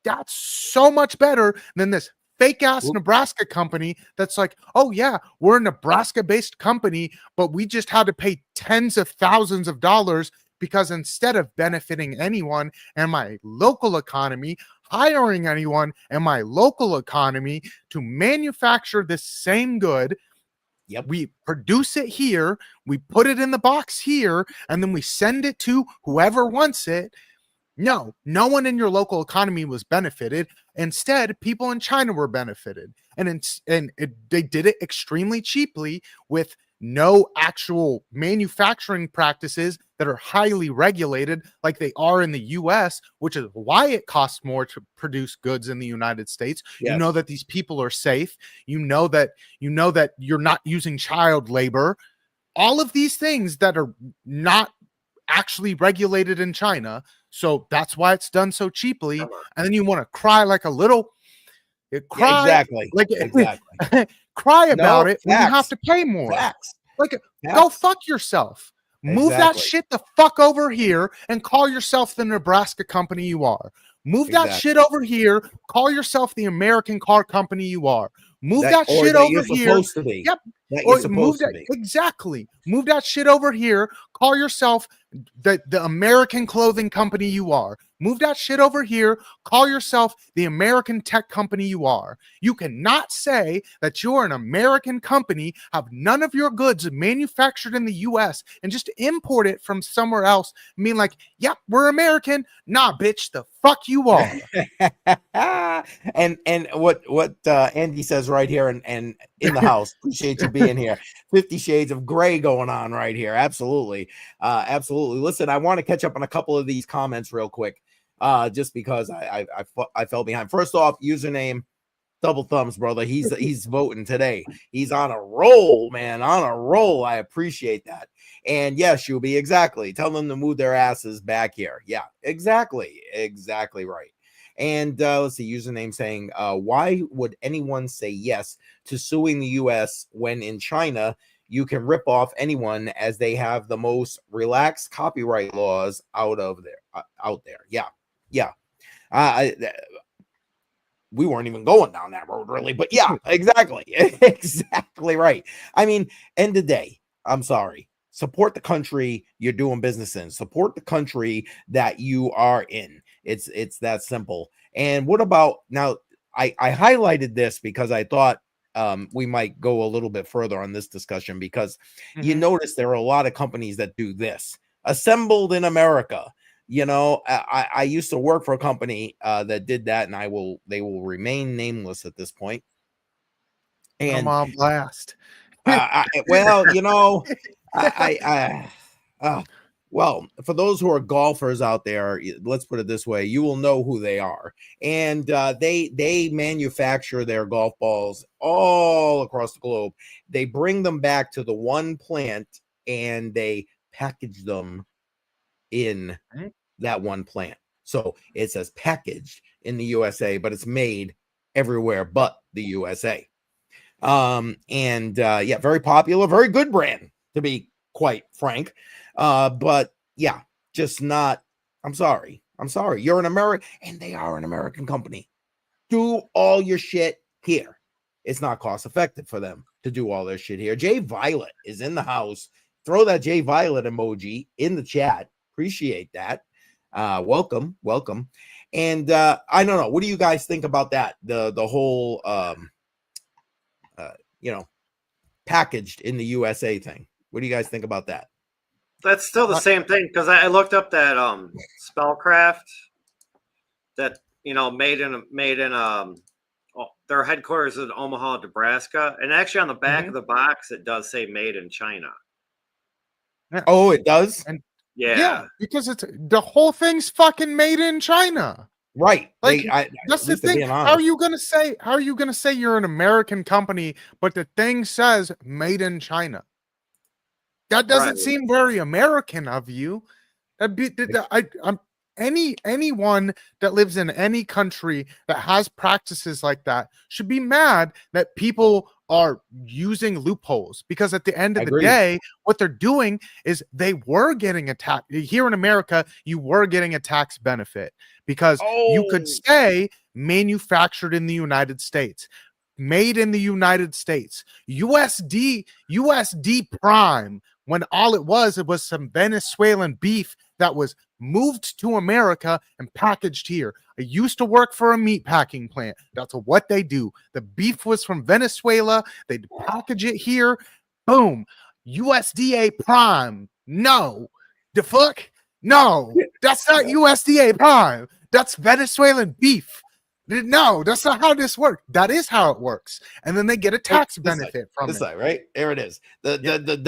That's so much better than this fake ass Nebraska company that's like, oh yeah, we're a Nebraska based company, but we just had to pay tens of thousands of dollars because instead of benefiting anyone and my local economy, hiring anyone in my local economy to manufacture this same good. Yep. We produce it here, we put it in the box here, and then we send it to whoever wants it. No one in your local economy was benefited. Instead, people in China were benefited. They did it extremely cheaply with no actual manufacturing practices that are highly regulated like they are in the US, which is why it costs more to produce goods in the United States. Yes. You know that these people are safe. You know that you're not using child labor. All of these things that are not actually regulated in China. So that's why it's done so cheaply. And then you want to cry like a little exactly. cry about it when you have to pay more. Go fuck yourself. Move that shit the fuck over here and call yourself the Nebraska company you are. Move that shit over here. Call yourself the American car company you are. Move that shit over here. Yep. Exactly. Move that shit over here. Call yourself the American clothing company you are. Move that shit over here. Call yourself the American tech company you are. You cannot say that you're an American company, have none of your goods manufactured in the US, and just import it from somewhere else. I mean, like, yep, we're American. Nah, bitch, the fuck you are. and what Andy says right here and in the house, appreciate you being here. 50 Shades of Gray going on right here. Absolutely. Absolutely. Listen, I want to catch up on a couple of these comments real quick. Just because I fell behind. First off, username double thumbs, brother. He's voting today. He's on a roll, man, on a roll. I appreciate that. And yes, you'll be exactly. Tell them to move their asses back here. Yeah, exactly right. And let's see, username saying, why would anyone say yes to suing the U.S. when in China you can rip off anyone as they have the most relaxed copyright laws out there? Yeah. We weren't even going down that road really, but yeah, exactly right. I mean, end of the day, I'm sorry. Support the country you're doing business in. Support the country that you are in. It's that simple. And what about now? I highlighted this because I thought we might go a little bit further on this discussion because you notice there are a lot of companies that do this. Assembled in America. You know, I used to work for a company that did that, and they will remain nameless at this point. And I'm on blast. Well, you know, well, for those who are golfers out there, let's put it this way, you will know who they are. And they manufacture their golf balls all across the globe. They bring them back to the one plant and they package them in that one plant. So it says packaged in the USA, but it's made everywhere but the USA. Yeah, very popular, very good brand, to be quite frank. But yeah, just not. I'm sorry. You're an American, and they are an American company. Do all your shit here. It's not cost effective for them to do all their shit here. Jay Violet is in the house. Throw that Jay Violet emoji in the chat. Appreciate that. Welcome. And I don't know. What do you guys think about that? The whole packaged in the USA thing. What do you guys think about that? That's still the same thing because I looked up that Spellcraft that made in their headquarters in Omaha, Nebraska, and actually on the back of the box it does say made in China. Oh, it does? And yeah, because it's the whole thing's fucking made in China. Right. Like that's the thing. How are you gonna say you're an American company, but the thing says made in China? That doesn't seem very American of you. Anyone that lives in any country that has practices like that should be mad that people are using loopholes, because at the end of the day, what they're doing is they were getting a tax here in America. You were getting a tax benefit because you could say manufactured in the United States, made in the United States, USD prime when all it was some Venezuelan beef that was moved to America and packaged here. I used to work for a meat packing plant. That's what they do. The beef was from Venezuela. They'd package it here. Boom. USDA Prime. No. The fuck? No. That's not USDA Prime. That's Venezuelan beef. No, that's not how this works. That is how it works. And then they get a tax benefit from this it. side, right? There it is. The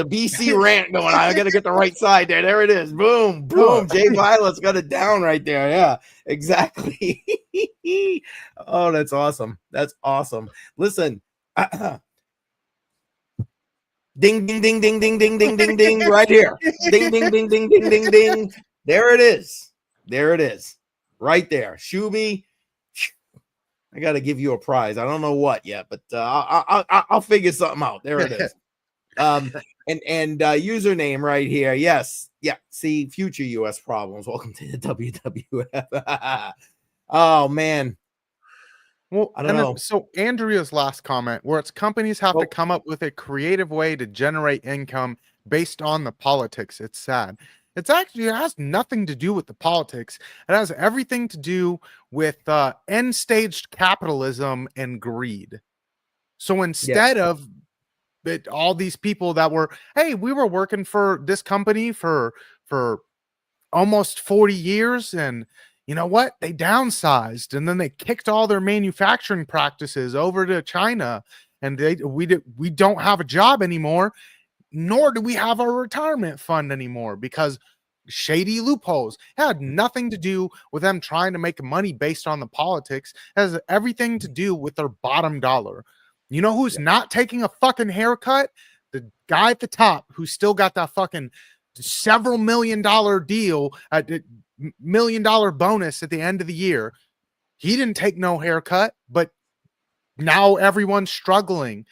BC rant going on. I got to get the right side there. There it is. Boom, boom. Jay Violet's got it down right there. Yeah, exactly. Oh, that's awesome. That's awesome. Listen. Ding, ding, ding, ding, ding, ding, ding, ding, ding, right here. Ding, ding, ding, ding, ding, ding, ding. There it is. There it is. Right there. Shuby. I got to give you a prize. I don't know what yet, but I'll figure something out. There it is. And username right here. Yes. Yeah. See, future US problems. Welcome to the WWF. Oh man. Well, I don't know. So Andrea's last comment, where it's companies have to come up with a creative way to generate income based on the politics. It's sad. It has nothing to do with the politics. It has everything to do with end-staged capitalism and greed. So instead of all these people that were, hey, we were working for this company for almost 40 years, and you know what? They downsized, and then they kicked all their manufacturing practices over to China, and we don't have a job anymore. Nor do we have a retirement fund anymore because shady loopholes. It had nothing to do with them trying to make money based on the politics. It has everything to do with their bottom dollar. You know who's not taking a fucking haircut? The guy at the top who still got that fucking several $1 million deal, $1 million bonus at the end of the year. He didn't take no haircut, but now everyone's struggling.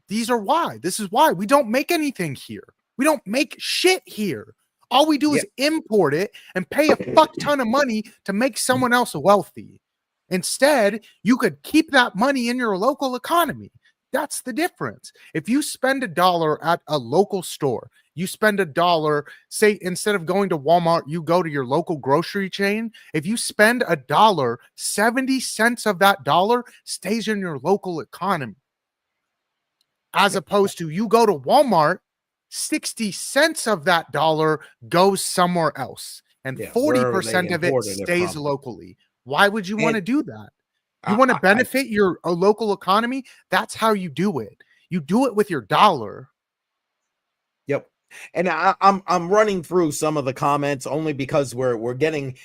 This is why we don't make anything here. We don't make shit here. All we do is import it and pay a fuck ton of money to make someone else wealthy. Instead, you could keep that money in your local economy. That's the difference. If you spend $1 at a local store, you spend $1, say instead of going to Walmart, you go to your local grocery chain. If you spend $1, 70 cents of that dollar stays in your local economy. As opposed to you go to Walmart, 60 cents of that dollar goes somewhere else. And 40% of it stays locally. Why would you want to do that? You want to benefit your local economy? That's how you do it. You do it with your dollar. Yep. And I'm running through some of the comments only because we're getting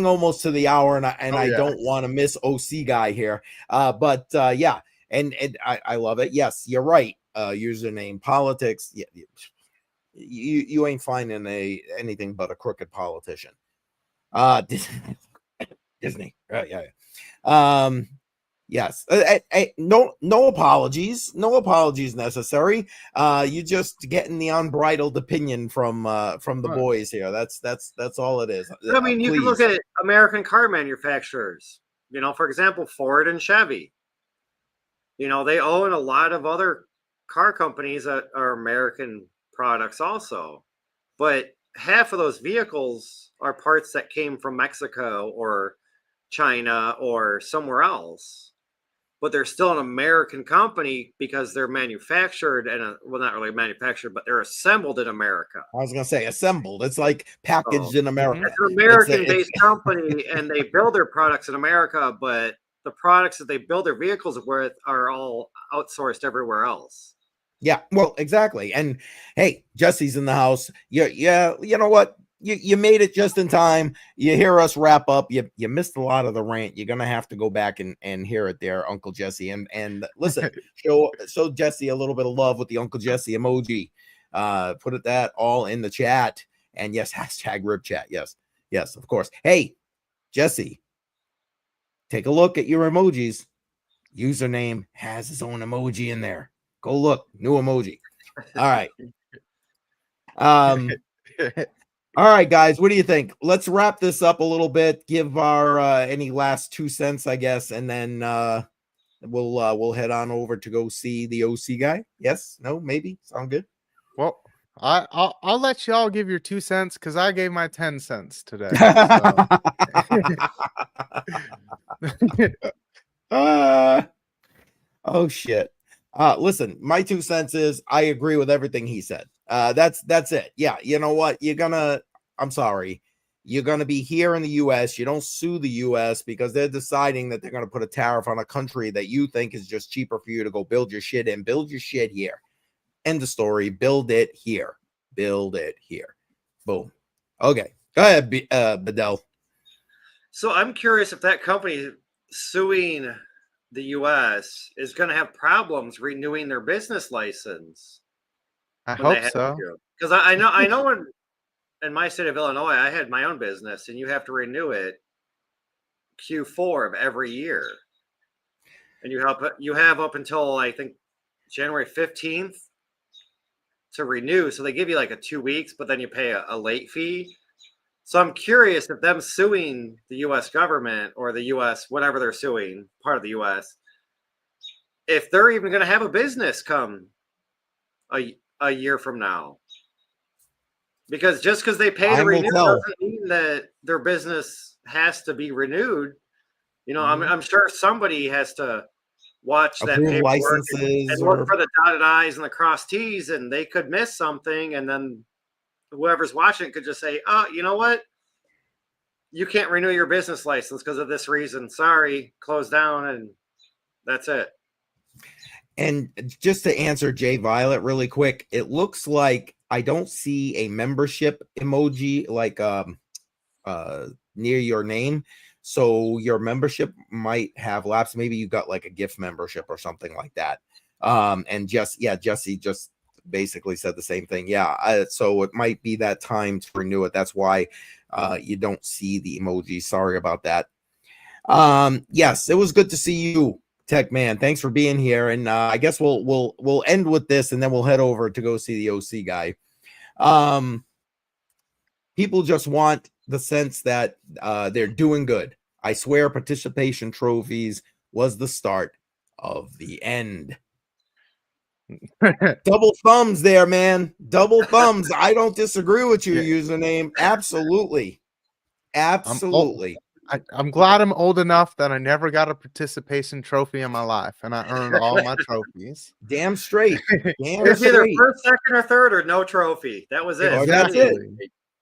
almost to the hour, and I don't want to miss OC guy here. But yeah. And I love it. Yes, you're right. Username politics. Yeah, you ain't finding anything but a crooked politician. Disney. Yeah. Yes. No apologies. No apologies necessary. You just getting the unbridled opinion from the boys here. That's all it is. I mean, you can look at American car manufacturers. You know, for example, Ford and Chevy. You know, they own a lot of other car companies that are American products also. But half of those vehicles are parts that came from Mexico or China or somewhere else. But they're still an American company because they're manufactured well, not really manufactured, but they're assembled in America. I was going to say assembled. It's like packaged in America. It's an American-based company, and they build their products in America, but the products that they build their vehicles with are all outsourced everywhere else. Yeah, well, exactly. And hey, Jesse's in the house. Yeah, you know what? You made it just in time. You hear us wrap up. You missed a lot of the rant. You're gonna have to go back and hear it there, Uncle Jesse. And listen, show Jesse a little bit of love with the Uncle Jesse emoji. Put that all in the chat. And yes, hashtag rib chat. Yes, of course. Hey, Jesse. Take a look at your emojis. Username has his own emoji in there. Go look. New emoji. All right. All right, guys. What do you think? Let's wrap this up a little bit. Give our any last 2 cents, I guess, and then we'll head on over to go see the OC guy. Yes? No? Maybe? Sound good? Well, I'll let y'all give your 2 cents because I gave my 10 cents today. Oh shit. Listen, my 2 cents is I agree with everything he said. That's it. Yeah, you know what? I'm sorry. You're gonna be here in the US. You don't sue the US because they're deciding that they're gonna put a tariff on a country that you think is just cheaper for you to go build your shit in. Build your shit here. End of story. Build it here. Build it here. Boom. Okay. Go ahead, Badel. So I'm curious if that company suing the US is going to have problems renewing their business license. I hope so. Because I know in my state of Illinois, I had my own business and you have to renew it Q4 of every year. And you have up until I think January 15th to renew. So they give you like a 2 weeks, but then you pay a late fee. So I'm curious if them suing the U.S. government or the U.S., whatever they're suing, part of the U.S., if they're even going to have a business come a year from now. Because just because they pay to renew doesn't mean that their business has to be renewed. You know, I'm sure somebody has to watch that paperwork and look for the dotted I's and the crossed T's, and they could miss something, and then whoever's watching it could just say, oh, you know what? You can't renew your business license because of this reason. Sorry, close down, and that's it. And just to answer Jay Violet really quick, it looks like I don't see a membership emoji like near your name. So your membership might have lapsed. Maybe you got like a gift membership or something like that. And Jesse just basically said the same thing. Yeah. So it might be that time to renew it. That's why you don't see the emoji. Sorry about that. Yes, it was good to see you, Tech Man. Thanks for being here. And I guess we'll end with this and then we'll head over to go see the OC guy. People just want the sense that they're doing good. I swear participation trophies was the start of the end. Double thumbs there, man. Double thumbs. I don't disagree with your username. Absolutely. Absolutely. I'm glad I'm old enough that I never got a participation trophy in my life, and I earned all my trophies. Damn straight. Damn it's either straight. first, second, or third, or no trophy. That was it. That's it.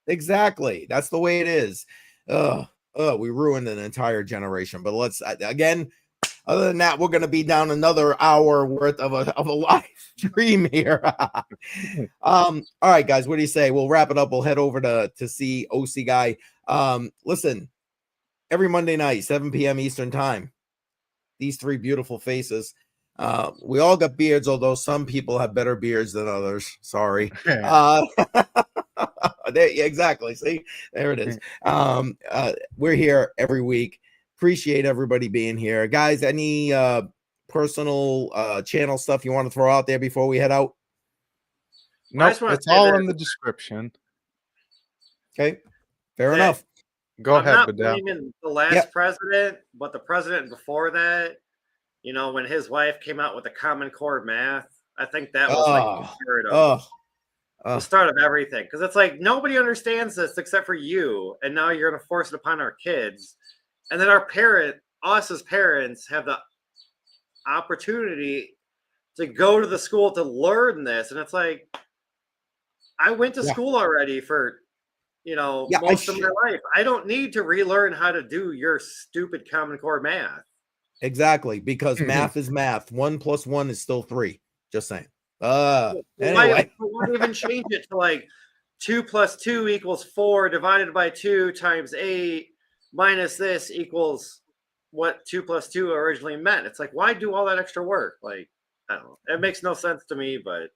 Exactly. That's the way it is. We ruined an entire generation. But let's again. Other than that, we're going to be down another hour worth of a live stream here. All right, guys, what do you say? We'll wrap it up. We'll head over to see OC guy. Listen, every Monday night, 7 p.m. Eastern time. These three beautiful faces. We all got beards, although some people have better beards than others. Sorry. Exactly. See, there it is. We're here every week. Appreciate everybody being here, guys. Any personal channel stuff you want to throw out there before we head out? No, nope, it's all in the description. Okay, fair enough. Go ahead, not Badel. blaming the last president, but the president before that. You know, when his wife came out with the Common Core math, I think that was like the start of everything. Because it's like nobody understands this except for you, and now you're going to force it upon our kids. And then us as parents, have the opportunity to go to the school to learn this. And it's like, I went to school already for, most of my life. I don't need to relearn how to do your stupid Common Core math. Exactly, because math is math. 1 + 1 is still 3. Just saying. Anyway. Why even change it to like 2 + 2 = 4 divided by 2 times 8 minus this equals what 2 + 2 originally meant? It's like, why do all that extra work? Like, I don't know. It makes no sense to me, but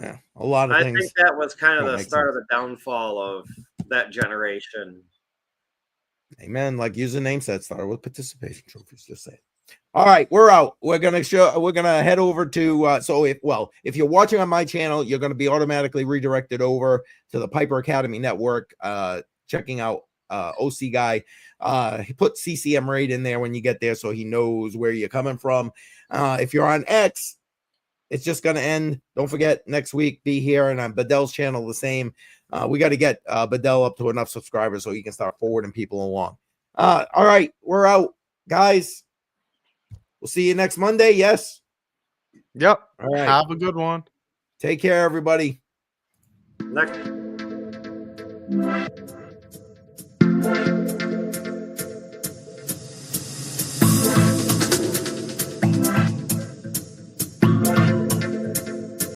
yeah, a lot of things. I think that was kind of the start of the downfall of that generation. Amen. Like username said, started with participation trophies. Just saying. All right, we're out. We're gonna head over to if you're watching on my channel, you're gonna be automatically redirected over to the Piper Academy Network, checking out OC guy. He put CCM rate in there when you get there so he knows where you're coming from. If you're on X, it's just going to end. Don't forget, next week, be here. And on Badel's channel, the same. We got to get Badel up to enough subscribers so he can start forwarding people along. All right, we're out, guys. We'll see you next Monday. Yes. Yep. All right. Have a good one. Take care, everybody. Next.